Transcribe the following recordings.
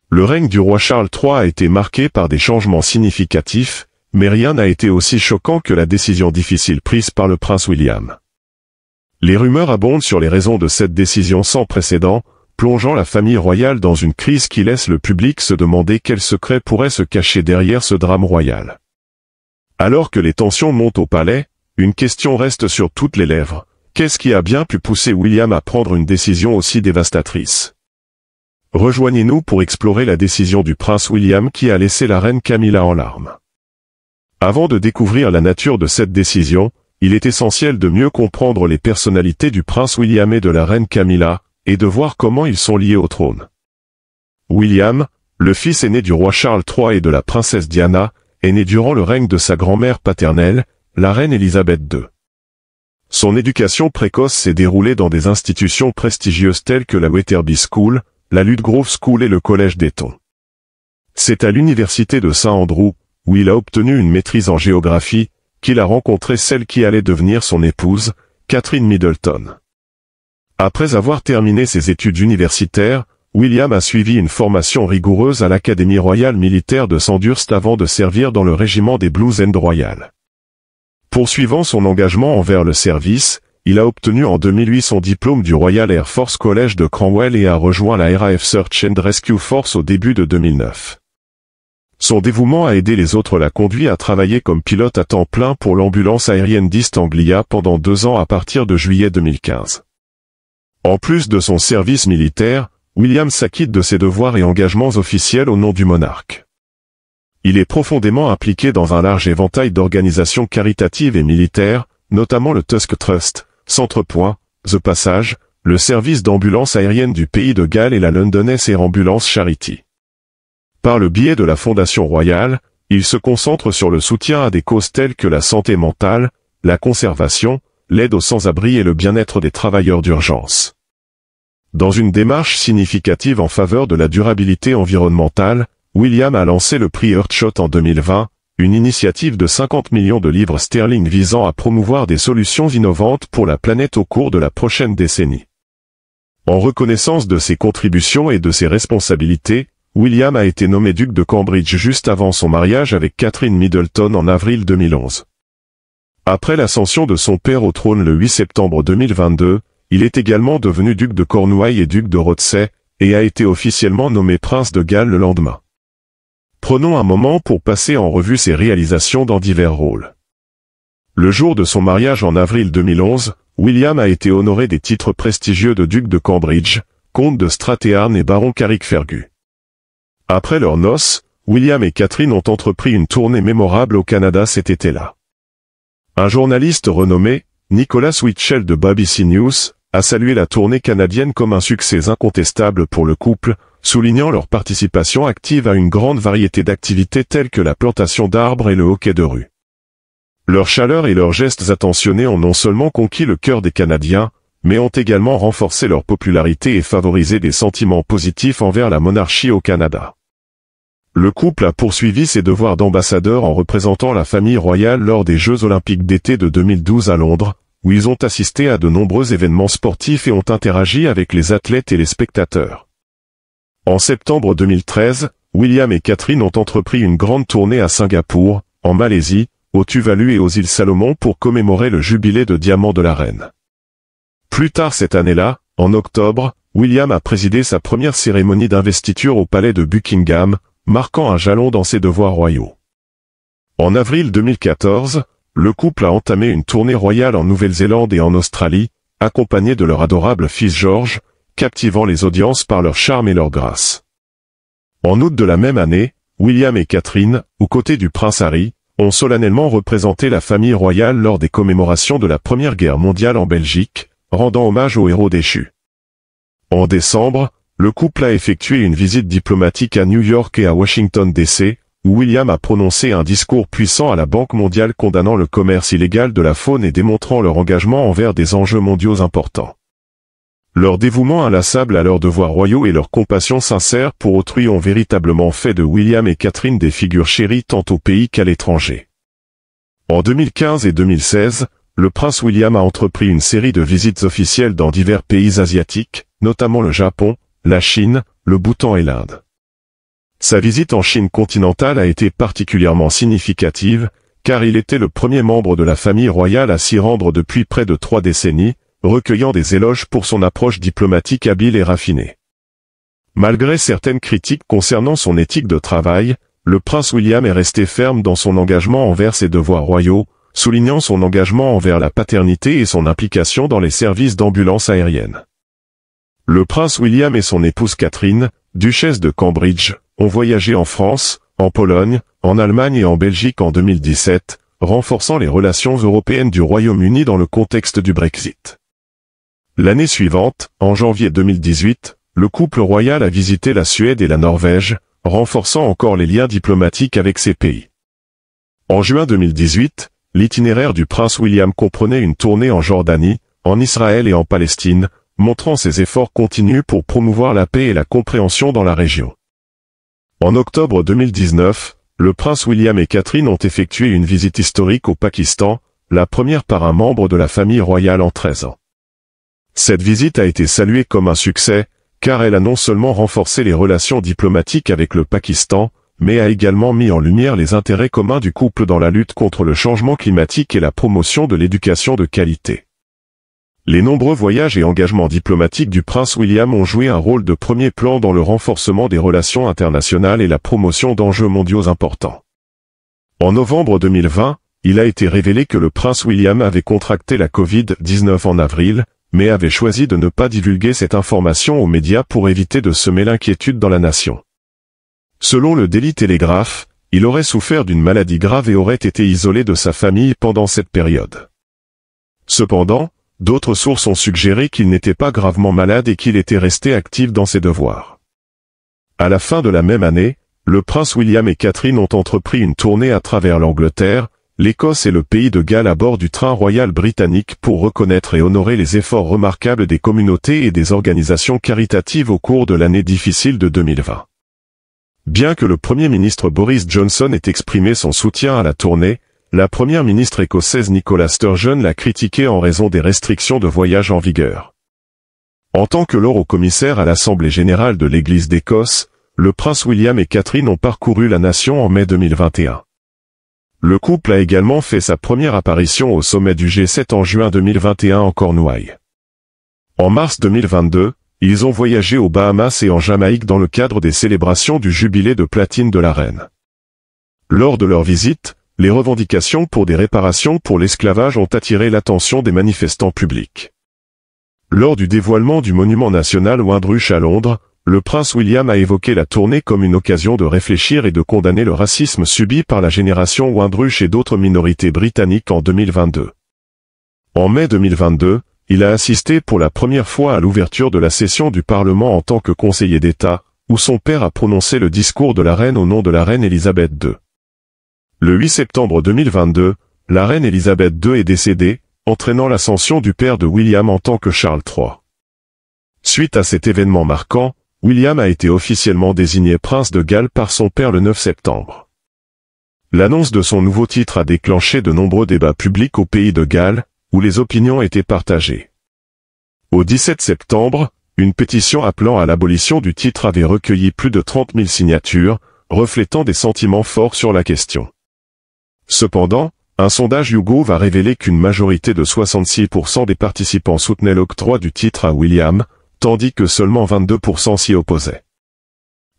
Le règne du roi Charles III a été marqué par des changements significatifs, mais rien n'a été aussi choquant que la décision difficile prise par le prince William. Les rumeurs abondent sur les raisons de cette décision sans précédent, plongeant la famille royale dans une crise qui laisse le public se demander quel secret pourrait se cacher derrière ce drame royal. Alors que les tensions montent au palais, une question reste sur toutes les lèvres. Qu'est-ce qui a bien pu pousser William à prendre une décision aussi dévastatrice? Rejoignez-nous pour explorer la décision du prince William qui a laissé la reine Camilla en larmes. Avant de découvrir la nature de cette décision, il est essentiel de mieux comprendre les personnalités du prince William et de la reine Camilla, et de voir comment ils sont liés au trône. William, le fils aîné du roi Charles III et de la princesse Diana, est né durant le règne de sa grand-mère paternelle, la reine Élisabeth II. Son éducation précoce s'est déroulée dans des institutions prestigieuses telles que la Wetherby School, la Ludgrove School et le Collège d'Eton. C'est à l'université de St Andrews, où il a obtenu une maîtrise en géographie, qu'il a rencontré celle qui allait devenir son épouse, Catherine Middleton. Après avoir terminé ses études universitaires, William a suivi une formation rigoureuse à l'Académie royale militaire de Sandhurst avant de servir dans le régiment des Blues End Royal. Poursuivant son engagement envers le service, il a obtenu en 2008 son diplôme du Royal Air Force College de Cranwell et a rejoint la RAF Search and Rescue Force au début de 2009. Son dévouement à aider les autres l'a conduit à travailler comme pilote à temps plein pour l'ambulance aérienne d'East Anglia pendant 2 ans à partir de juillet 2015. En plus de son service militaire, William s'acquitte de ses devoirs et engagements officiels au nom du monarque. Il est profondément impliqué dans un large éventail d'organisations caritatives et militaires, notamment le Tusk Trust, Centrepoint, The Passage, le service d'ambulance aérienne du Pays de Galles et la London Air Ambulance Charity. Par le biais de la Fondation Royale, il se concentre sur le soutien à des causes telles que la santé mentale, la conservation, l'aide aux sans-abri et le bien-être des travailleurs d'urgence. Dans une démarche significative en faveur de la durabilité environnementale, William a lancé le prix Earthshot en 2020, une initiative de 50 millions de livres sterling visant à promouvoir des solutions innovantes pour la planète au cours de la prochaine décennie. En reconnaissance de ses contributions et de ses responsabilités, William a été nommé duc de Cambridge juste avant son mariage avec Catherine Middleton en avril 2011. Après l'ascension de son père au trône le 8 septembre 2022, il est également devenu duc de Cornouailles et duc de Rothesay, et a été officiellement nommé prince de Galles le lendemain. Prenons un moment pour passer en revue ses réalisations dans divers rôles. Le jour de son mariage en avril 2011, William a été honoré des titres prestigieux de duc de Cambridge, comte de Strathearn et baron Carrickfergus. Après leurs noces, William et Catherine ont entrepris une tournée mémorable au Canada cet été-là. Un journaliste renommé, Nicholas Witchell de BBC News, a salué la tournée canadienne comme un succès incontestable pour le couple, soulignant leur participation active à une grande variété d'activités telles que la plantation d'arbres et le hockey de rue. Leur chaleur et leurs gestes attentionnés ont non seulement conquis le cœur des Canadiens, mais ont également renforcé leur popularité et favorisé des sentiments positifs envers la monarchie au Canada. Le couple a poursuivi ses devoirs d'ambassadeur en représentant la famille royale lors des Jeux olympiques d'été de 2012 à Londres, où ils ont assisté à de nombreux événements sportifs et ont interagi avec les athlètes et les spectateurs. En septembre 2013, William et Catherine ont entrepris une grande tournée à Singapour, en Malaisie, au Tuvalu et aux îles Salomon pour commémorer le jubilé de diamant de la reine. Plus tard cette année-là, en octobre, William a présidé sa première cérémonie d'investiture au palais de Buckingham, marquant un jalon dans ses devoirs royaux. En avril 2014, le couple a entamé une tournée royale en Nouvelle-Zélande et en Australie, accompagné de leur adorable fils George, captivant les audiences par leur charme et leur grâce. En août de la même année, William et Catherine, aux côtés du prince Harry, ont solennellement représenté la famille royale lors des commémorations de la Première Guerre mondiale en Belgique, rendant hommage aux héros déchus. En décembre, le couple a effectué une visite diplomatique à New York et à Washington DC, où William a prononcé un discours puissant à la Banque mondiale condamnant le commerce illégal de la faune et démontrant leur engagement envers des enjeux mondiaux importants. Leur dévouement inlassable à leurs devoirs royaux et leur compassion sincère pour autrui ont véritablement fait de William et Catherine des figures chéries tant au pays qu'à l'étranger. En 2015 et 2016, le prince William a entrepris une série de visites officielles dans divers pays asiatiques, notamment le Japon, la Chine, le Bhoutan et l'Inde. Sa visite en Chine continentale a été particulièrement significative, car il était le premier membre de la famille royale à s'y rendre depuis près de 3 décennies, recueillant des éloges pour son approche diplomatique habile et raffinée. Malgré certaines critiques concernant son éthique de travail, le prince William est resté ferme dans son engagement envers ses devoirs royaux, soulignant son engagement envers la paternité et son implication dans les services d'ambulance aérienne. Le prince William et son épouse Catherine, duchesse de Cambridge, ont voyagé en France, en Pologne, en Allemagne et en Belgique en 2017, renforçant les relations européennes du Royaume-Uni dans le contexte du Brexit. L'année suivante, en janvier 2018, le couple royal a visité la Suède et la Norvège, renforçant encore les liens diplomatiques avec ces pays. En juin 2018, l'itinéraire du prince William comprenait une tournée en Jordanie, en Israël et en Palestine, montrant ses efforts continus pour promouvoir la paix et la compréhension dans la région. En octobre 2019, le prince William et Catherine ont effectué une visite historique au Pakistan, la première par un membre de la famille royale en 13 ans. Cette visite a été saluée comme un succès, car elle a non seulement renforcé les relations diplomatiques avec le Pakistan, mais a également mis en lumière les intérêts communs du couple dans la lutte contre le changement climatique et la promotion de l'éducation de qualité. Les nombreux voyages et engagements diplomatiques du prince William ont joué un rôle de premier plan dans le renforcement des relations internationales et la promotion d'enjeux mondiaux importants. En novembre 2020, il a été révélé que le prince William avait contracté la Covid-19 en avril, mais avait choisi de ne pas divulguer cette information aux médias pour éviter de semer l'inquiétude dans la nation. Selon le Daily Telegraph, il aurait souffert d'une maladie grave et aurait été isolé de sa famille pendant cette période. Cependant, d'autres sources ont suggéré qu'il n'était pas gravement malade et qu'il était resté actif dans ses devoirs. À la fin de la même année, le prince William et Catherine ont entrepris une tournée à travers l'Angleterre, l'Écosse et le pays de Galles à bord du train royal britannique pour reconnaître et honorer les efforts remarquables des communautés et des organisations caritatives au cours de l'année difficile de 2020. Bien que le Premier ministre Boris Johnson ait exprimé son soutien à la tournée, la première ministre écossaise Nicola Sturgeon l'a critiquée en raison des restrictions de voyage en vigueur. En tant que l'eurocommissaire à l'Assemblée générale de l'Église d'Écosse, le prince William et Catherine ont parcouru la nation en mai 2021. Le couple a également fait sa première apparition au sommet du G7 en juin 2021 en Cornouailles. En mars 2022, ils ont voyagé aux Bahamas et en Jamaïque dans le cadre des célébrations du jubilé de platine de la reine. Lors de leur visite, les revendications pour des réparations pour l'esclavage ont attiré l'attention des manifestants publics. Lors du dévoilement du monument national Windrush à Londres, le prince William a évoqué la tournée comme une occasion de réfléchir et de condamner le racisme subi par la génération Windrush et d'autres minorités britanniques en 2022. En mai 2022, il a assisté pour la première fois à l'ouverture de la session du Parlement en tant que conseiller d'État, où son père a prononcé le discours de la reine au nom de la reine Elisabeth II. Le 8 septembre 2022, la reine Elisabeth II est décédée, entraînant l'ascension du père de William en tant que Charles III. Suite à cet événement marquant, William a été officiellement désigné prince de Galles par son père le 9 septembre. L'annonce de son nouveau titre a déclenché de nombreux débats publics au pays de Galles, où les opinions étaient partagées. Au 17 septembre, une pétition appelant à l'abolition du titre avait recueilli plus de 30 000 signatures, reflétant des sentiments forts sur la question. Cependant, un sondage YouGov a révélé qu'une majorité de 66% des participants soutenaient l'octroi du titre à William, tandis que seulement 22% s'y opposaient.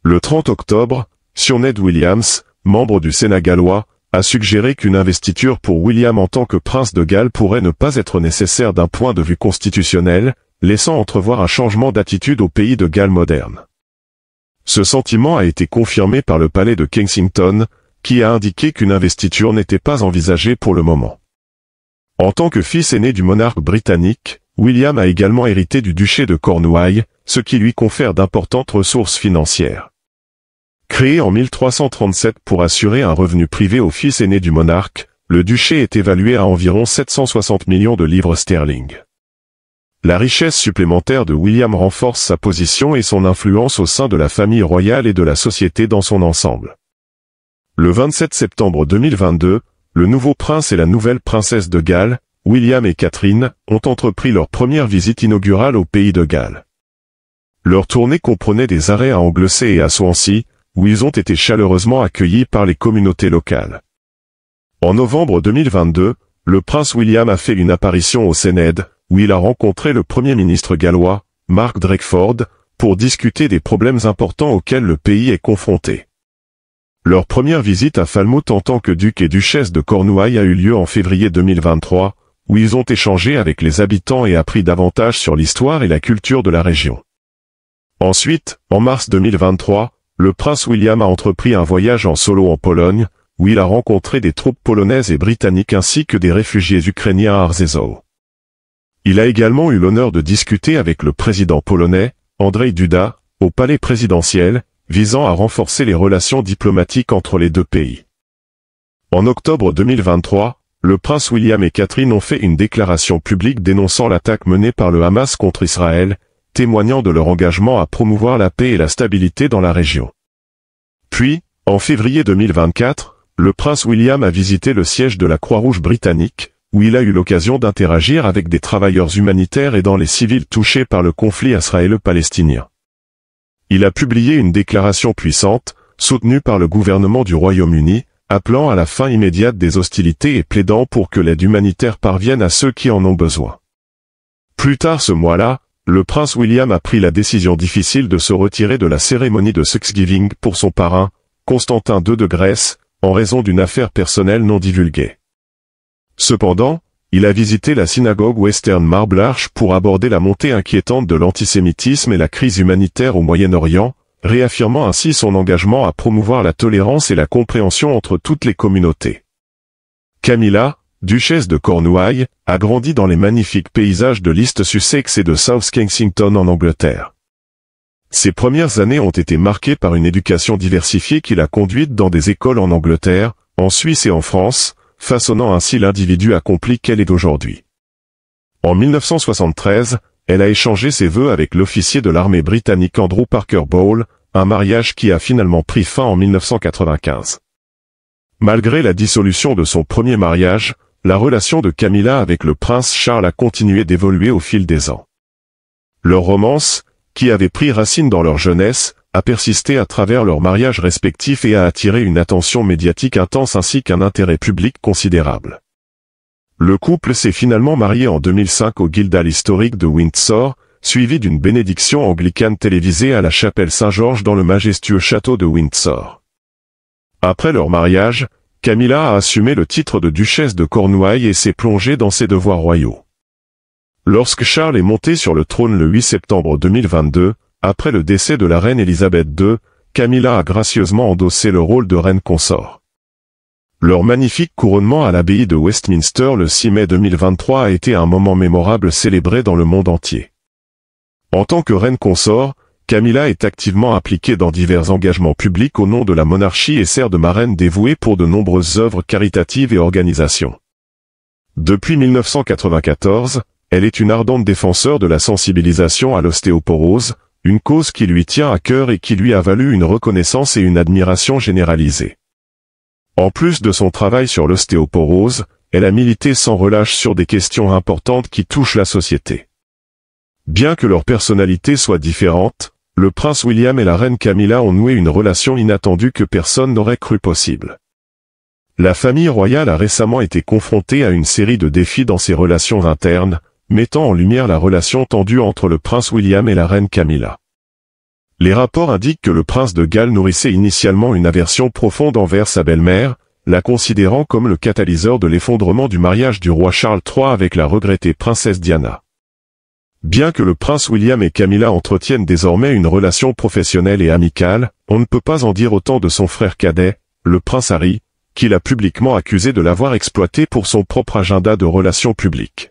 Le 30 octobre, Sioned Williams, membre du Sénat gallois, a suggéré qu'une investiture pour William en tant que prince de Galles pourrait ne pas être nécessaire d'un point de vue constitutionnel, laissant entrevoir un changement d'attitude au pays de Galles moderne. Ce sentiment a été confirmé par le palais de Kensington, qui a indiqué qu'une investiture n'était pas envisagée pour le moment. En tant que fils aîné du monarque britannique, William a également hérité du duché de Cornouailles, ce qui lui confère d'importantes ressources financières. Créé en 1337 pour assurer un revenu privé au fils aîné du monarque, le duché est évalué à environ 760 millions de livres sterling. La richesse supplémentaire de William renforce sa position et son influence au sein de la famille royale et de la société dans son ensemble. Le 27 septembre 2022, le nouveau prince et la nouvelle princesse de Galles, William et Catherine, ont entrepris leur première visite inaugurale au pays de Galles. Leur tournée comprenait des arrêts à Anglesey et à Swansea, où ils ont été chaleureusement accueillis par les communautés locales. En novembre 2022, le prince William a fait une apparition au Sénède, où il a rencontré le Premier ministre gallois, Mark Drakeford, pour discuter des problèmes importants auxquels le pays est confronté. Leur première visite à Falmouth en tant que duc et duchesse de Cornouailles a eu lieu en février 2023, où ils ont échangé avec les habitants et appris davantage sur l'histoire et la culture de la région. Ensuite, en mars 2023, le prince William a entrepris un voyage en solo en Pologne, où il a rencontré des troupes polonaises et britanniques ainsi que des réfugiés ukrainiens à Rzeszów. Il a également eu l'honneur de discuter avec le président polonais, Andrzej Duda, au palais présidentiel, visant à renforcer les relations diplomatiques entre les deux pays. En octobre 2023, le prince William et Catherine ont fait une déclaration publique dénonçant l'attaque menée par le Hamas contre Israël, témoignant de leur engagement à promouvoir la paix et la stabilité dans la région. Puis, en février 2024, le prince William a visité le siège de la Croix-Rouge britannique, où il a eu l'occasion d'interagir avec des travailleurs humanitaires aidant les civils touchés par le conflit israélo-palestinien. Il a publié une déclaration puissante, soutenue par le gouvernement du Royaume-Uni, appelant à la fin immédiate des hostilités et plaidant pour que l'aide humanitaire parvienne à ceux qui en ont besoin. Plus tard ce mois-là, le prince William a pris la décision difficile de se retirer de la cérémonie de Thanksgiving pour son parrain, Constantin II de Grèce, en raison d'une affaire personnelle non divulguée. Cependant, il a visité la synagogue Western Marble Arch pour aborder la montée inquiétante de l'antisémitisme et la crise humanitaire au Moyen-Orient, réaffirmant ainsi son engagement à promouvoir la tolérance et la compréhension entre toutes les communautés. Camilla, duchesse de Cornouailles, a grandi dans les magnifiques paysages de l'East Sussex et de South Kensington en Angleterre. Ses premières années ont été marquées par une éducation diversifiée qui l'a conduite dans des écoles en Angleterre, en Suisse et en France, façonnant ainsi l'individu accompli qu'elle est aujourd'hui. En 1973, elle a échangé ses vœux avec l'officier de l'armée britannique Andrew Parker Bowles, un mariage qui a finalement pris fin en 1995. Malgré la dissolution de son premier mariage, la relation de Camilla avec le prince Charles a continué d'évoluer au fil des ans. Leur romance, qui avait pris racine dans leur jeunesse, a persisté à travers leurs mariages respectifs et a attiré une attention médiatique intense ainsi qu'un intérêt public considérable. Le couple s'est finalement marié en 2005 au Guildhall historique de Windsor, suivi d'une bénédiction anglicane télévisée à la chapelle Saint-Georges dans le majestueux château de Windsor. Après leur mariage, Camilla a assumé le titre de duchesse de Cornouailles et s'est plongée dans ses devoirs royaux. Lorsque Charles est monté sur le trône le 8 septembre 2022, après le décès de la reine Elisabeth II, Camilla a gracieusement endossé le rôle de reine consort. Leur magnifique couronnement à l'abbaye de Westminster le 6 mai 2023 a été un moment mémorable célébré dans le monde entier. En tant que reine consort, Camilla est activement impliquée dans divers engagements publics au nom de la monarchie et sert de marraine dévouée pour de nombreuses œuvres caritatives et organisations. Depuis 1994, elle est une ardente défenseur de la sensibilisation à l'ostéoporose, une cause qui lui tient à cœur et qui lui a valu une reconnaissance et une admiration généralisée. En plus de son travail sur l'ostéoporose, elle a milité sans relâche sur des questions importantes qui touchent la société. Bien que leurs personnalités soient différentes, le prince William et la reine Camilla ont noué une relation inattendue que personne n'aurait cru possible. La famille royale a récemment été confrontée à une série de défis dans ses relations internes, mettant en lumière la relation tendue entre le prince William et la reine Camilla. Les rapports indiquent que le prince de Galles nourrissait initialement une aversion profonde envers sa belle-mère, la considérant comme le catalyseur de l'effondrement du mariage du roi Charles III avec la regrettée princesse Diana. Bien que le prince William et Camilla entretiennent désormais une relation professionnelle et amicale, on ne peut pas en dire autant de son frère cadet, le prince Harry, qu'il a publiquement accusé de l'avoir exploité pour son propre agenda de relations publiques.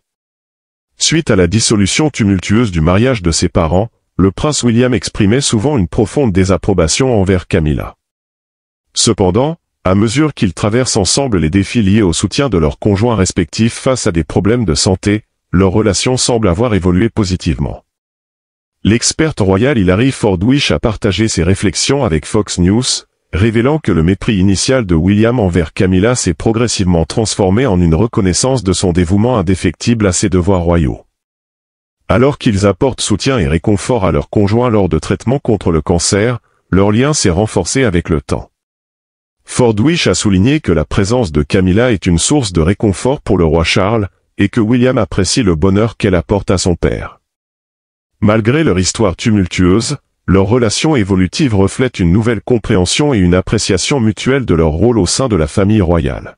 Suite à la dissolution tumultueuse du mariage de ses parents, le prince William exprimait souvent une profonde désapprobation envers Camilla. Cependant, à mesure qu'ils traversent ensemble les défis liés au soutien de leurs conjoints respectifs face à des problèmes de santé, leur relation semble avoir évolué positivement. L'experte royale Hilary Fordwish a partagé ses réflexions avec Fox News, révélant que le mépris initial de William envers Camilla s'est progressivement transformé en une reconnaissance de son dévouement indéfectible à ses devoirs royaux. Alors qu'ils apportent soutien et réconfort à leurs conjoints lors de traitements contre le cancer, leur lien s'est renforcé avec le temps. Fordwish a souligné que la présence de Camilla est une source de réconfort pour le roi Charles, et que William apprécie le bonheur qu'elle apporte à son père. Malgré leur histoire tumultueuse, leur relation évolutive reflète une nouvelle compréhension et une appréciation mutuelle de leur rôle au sein de la famille royale.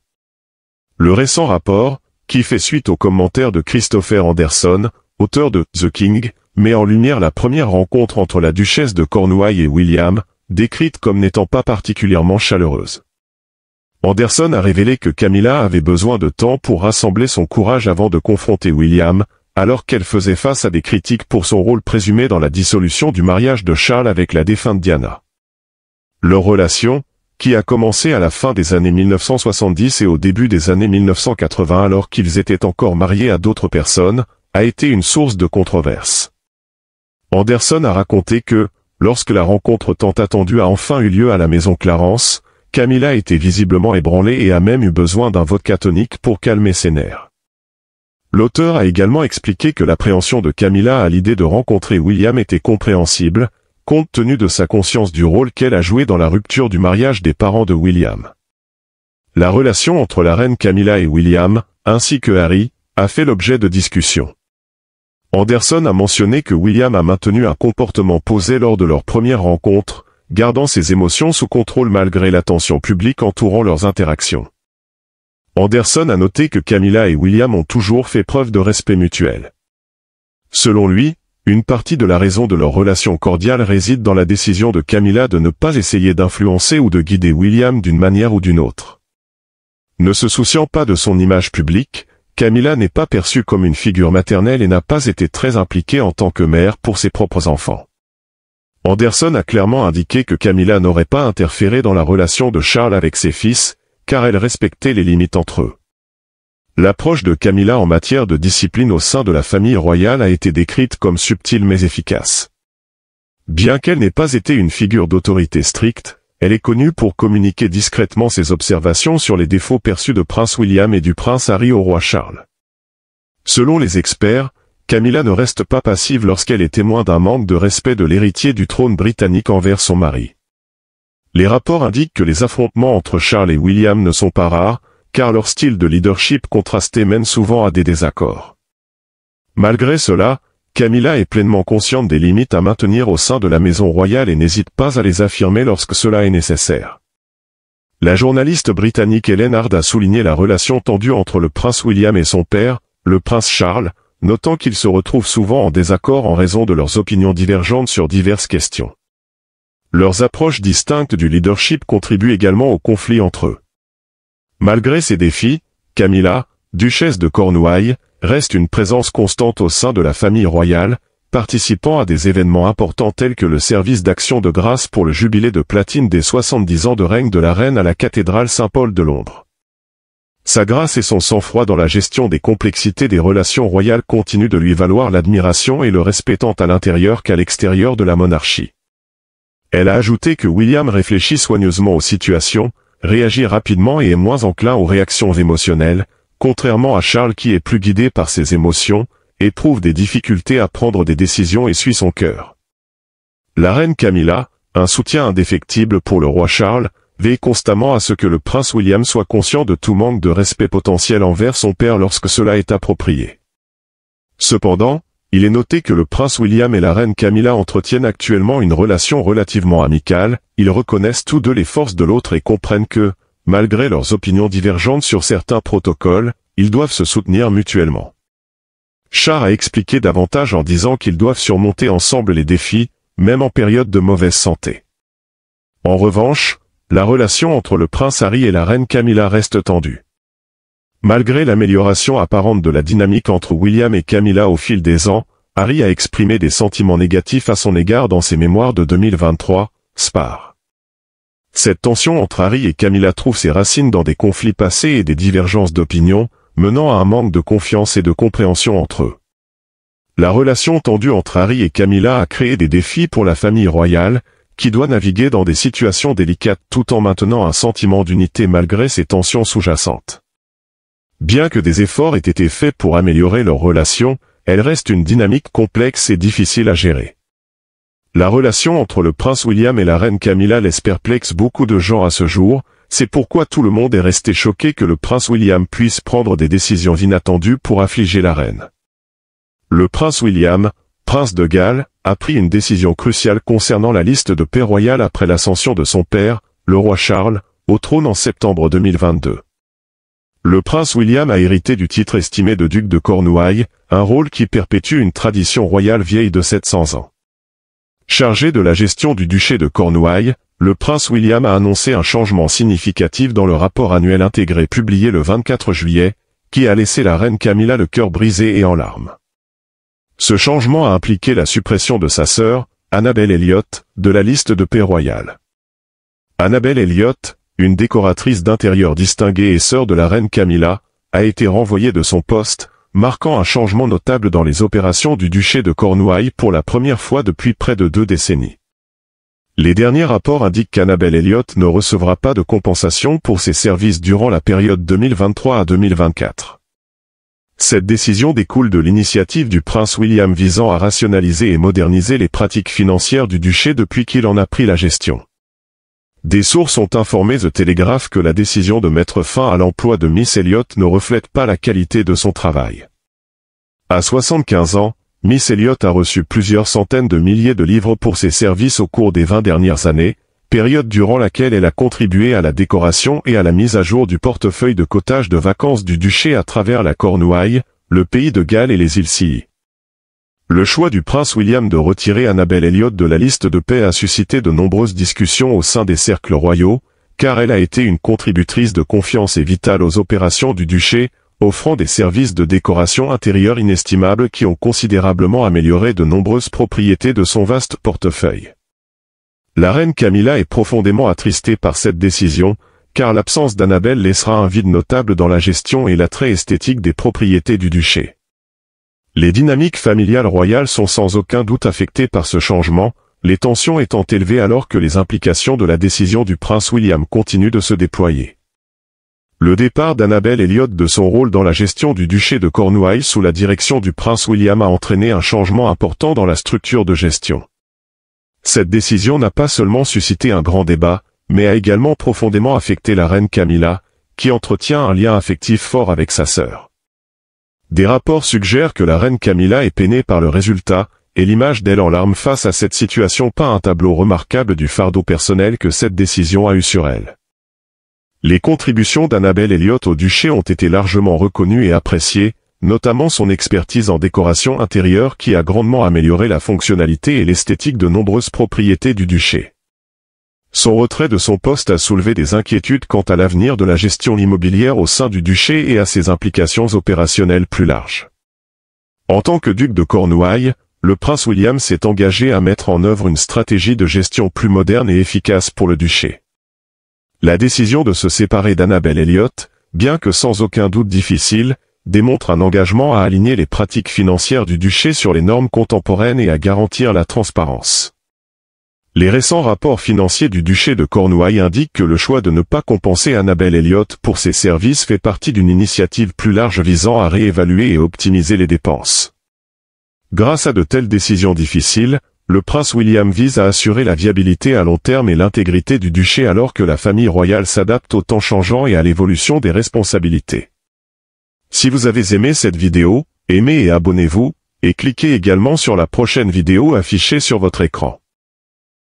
Le récent rapport, qui fait suite aux commentaires de Christopher Anderson, auteur de The King, met en lumière la première rencontre entre la duchesse de Cornouailles et William, décrite comme n'étant pas particulièrement chaleureuse. Anderson a révélé que Camilla avait besoin de temps pour rassembler son courage avant de confronter William, alors qu'elle faisait face à des critiques pour son rôle présumé dans la dissolution du mariage de Charles avec la défunte Diana. Leur relation, qui a commencé à la fin des années 1970 et au début des années 1980 alors qu'ils étaient encore mariés à d'autres personnes, a été une source de controverse. Anderson a raconté que, lorsque la rencontre tant attendue a enfin eu lieu à la maison Clarence, Camilla était visiblement ébranlée et a même eu besoin d'un vodka tonique pour calmer ses nerfs. L'auteur a également expliqué que l'appréhension de Camilla à l'idée de rencontrer William était compréhensible, compte tenu de sa conscience du rôle qu'elle a joué dans la rupture du mariage des parents de William. La relation entre la reine Camilla et William, ainsi que Harry, a fait l'objet de discussions. Anderson a mentionné que William a maintenu un comportement posé lors de leur première rencontre, gardant ses émotions sous contrôle malgré l'attention publique entourant leurs interactions. Anderson a noté que Camilla et William ont toujours fait preuve de respect mutuel. Selon lui, une partie de la raison de leur relation cordiale réside dans la décision de Camilla de ne pas essayer d'influencer ou de guider William d'une manière ou d'une autre. Ne se souciant pas de son image publique, Camilla n'est pas perçue comme une figure maternelle et n'a pas été très impliquée en tant que mère pour ses propres enfants. Anderson a clairement indiqué que Camilla n'aurait pas interféré dans la relation de Charles avec ses fils, car elle respectait les limites entre eux. L'approche de Camilla en matière de discipline au sein de la famille royale a été décrite comme subtile mais efficace. Bien qu'elle n'ait pas été une figure d'autorité stricte, elle est connue pour communiquer discrètement ses observations sur les défauts perçus de Prince William et du Prince Harry au roi Charles. Selon les experts, Camilla ne reste pas passive lorsqu'elle est témoin d'un manque de respect de l'héritier du trône britannique envers son mari. Les rapports indiquent que les affrontements entre Charles et William ne sont pas rares, car leur style de leadership contrasté mène souvent à des désaccords. Malgré cela, Camilla est pleinement consciente des limites à maintenir au sein de la maison royale et n'hésite pas à les affirmer lorsque cela est nécessaire. La journaliste britannique Helen Hard a souligné la relation tendue entre le prince William et son père, le prince Charles, notant qu'ils se retrouvent souvent en désaccord en raison de leurs opinions divergentes sur diverses questions. Leurs approches distinctes du leadership contribuent également au conflit entre eux. Malgré ces défis, Camilla, duchesse de Cornouailles, reste une présence constante au sein de la famille royale, participant à des événements importants tels que le service d'action de grâce pour le jubilé de platine des 70 ans de règne de la reine à la cathédrale Saint-Paul de Londres. Sa grâce et son sang-froid dans la gestion des complexités des relations royales continuent de lui valoir l'admiration et le respect tant à l'intérieur qu'à l'extérieur de la monarchie. Elle a ajouté que William réfléchit soigneusement aux situations, réagit rapidement et est moins enclin aux réactions émotionnelles, contrairement à Charles qui est plus guidé par ses émotions, éprouve des difficultés à prendre des décisions et suit son cœur. La reine Camilla, un soutien indéfectible pour le roi Charles, veille constamment à ce que le prince William soit conscient de tout manque de respect potentiel envers son père lorsque cela est approprié. Cependant, il est noté que le prince William et la reine Camilla entretiennent actuellement une relation relativement amicale, ils reconnaissent tous deux les forces de l'autre et comprennent que, malgré leurs opinions divergentes sur certains protocoles, ils doivent se soutenir mutuellement. Charles a expliqué davantage en disant qu'ils doivent surmonter ensemble les défis, même en période de mauvaise santé. En revanche, la relation entre le prince Harry et la reine Camilla reste tendue. Malgré l'amélioration apparente de la dynamique entre William et Camilla au fil des ans, Harry a exprimé des sentiments négatifs à son égard dans ses mémoires de 2023, Spar. Cette tension entre Harry et Camilla trouve ses racines dans des conflits passés et des divergences d'opinion, menant à un manque de confiance et de compréhension entre eux. La relation tendue entre Harry et Camilla a créé des défis pour la famille royale, qui doit naviguer dans des situations délicates tout en maintenant un sentiment d'unité malgré ces tensions sous-jacentes. Bien que des efforts aient été faits pour améliorer leur relation, elle reste une dynamique complexe et difficile à gérer. La relation entre le prince William et la reine Camilla laisse perplexe beaucoup de gens à ce jour, c'est pourquoi tout le monde est resté choqué que le prince William puisse prendre des décisions inattendues pour affliger la reine. Le prince William, prince de Galles, a pris une décision cruciale concernant la liste de paix royale après l'ascension de son père, le roi Charles, au trône en septembre 2022. Le prince William a hérité du titre estimé de duc de Cornouailles, un rôle qui perpétue une tradition royale vieille de 700 ans. Chargé de la gestion du duché de Cornouailles, le prince William a annoncé un changement significatif dans le rapport annuel intégré publié le 24 juillet, qui a laissé la reine Camilla le cœur brisé et en larmes. Ce changement a impliqué la suppression de sa sœur, Annabel Elliot, de la liste de paix royale. Annabel Elliot, une décoratrice d'intérieur distinguée et sœur de la reine Camilla, a été renvoyée de son poste, marquant un changement notable dans les opérations du duché de Cornouailles pour la première fois depuis près de 2 décennies. Les derniers rapports indiquent qu'Annabel Elliot ne recevra pas de compensation pour ses services durant la période 2023 à 2024. Cette décision découle de l'initiative du prince William visant à rationaliser et moderniser les pratiques financières du duché depuis qu'il en a pris la gestion. Des sources ont informé The Telegraph que la décision de mettre fin à l'emploi de Miss Elliot ne reflète pas la qualité de son travail. À 75 ans, Miss Elliot a reçu plusieurs centaines de milliers de livres pour ses services au cours des 20 dernières années, période durant laquelle elle a contribué à la décoration et à la mise à jour du portefeuille de cottage de vacances du duché à travers la Cornouaille, le pays de Galles et les îles Scilly. Le choix du prince William de retirer Annabel Elliot de la liste de paix a suscité de nombreuses discussions au sein des cercles royaux, car elle a été une contributrice de confiance et vitale aux opérations du duché, offrant des services de décoration intérieure inestimables qui ont considérablement amélioré de nombreuses propriétés de son vaste portefeuille. La reine Camilla est profondément attristée par cette décision, car l'absence d'Annabel laissera un vide notable dans la gestion et l'attrait esthétique des propriétés du duché. Les dynamiques familiales royales sont sans aucun doute affectées par ce changement, les tensions étant élevées alors que les implications de la décision du prince William continuent de se déployer. Le départ d'Annabel Elliot de son rôle dans la gestion du duché de Cornouailles sous la direction du prince William a entraîné un changement important dans la structure de gestion. Cette décision n'a pas seulement suscité un grand débat, mais a également profondément affecté la reine Camilla, qui entretient un lien affectif fort avec sa sœur. Des rapports suggèrent que la reine Camilla est peinée par le résultat, et l'image d'elle en larmes face à cette situation peint un tableau remarquable du fardeau personnel que cette décision a eu sur elle. Les contributions d'Annabel Elliot au duché ont été largement reconnues et appréciées, notamment son expertise en décoration intérieure qui a grandement amélioré la fonctionnalité et l'esthétique de nombreuses propriétés du duché. Son retrait de son poste a soulevé des inquiétudes quant à l'avenir de la gestion immobilière au sein du duché et à ses implications opérationnelles plus larges. En tant que duc de Cornouailles, le prince William s'est engagé à mettre en œuvre une stratégie de gestion plus moderne et efficace pour le duché. La décision de se séparer d'Annabel Elliot, bien que sans aucun doute difficile, démontre un engagement à aligner les pratiques financières du duché sur les normes contemporaines et à garantir la transparence. Les récents rapports financiers du duché de Cornouailles indiquent que le choix de ne pas compenser Annabel Elliot pour ses services fait partie d'une initiative plus large visant à réévaluer et optimiser les dépenses. Grâce à de telles décisions difficiles, le prince William vise à assurer la viabilité à long terme et l'intégrité du duché alors que la famille royale s'adapte au temps changeant et à l'évolution des responsabilités. Si vous avez aimé cette vidéo, aimez et abonnez-vous, et cliquez également sur la prochaine vidéo affichée sur votre écran.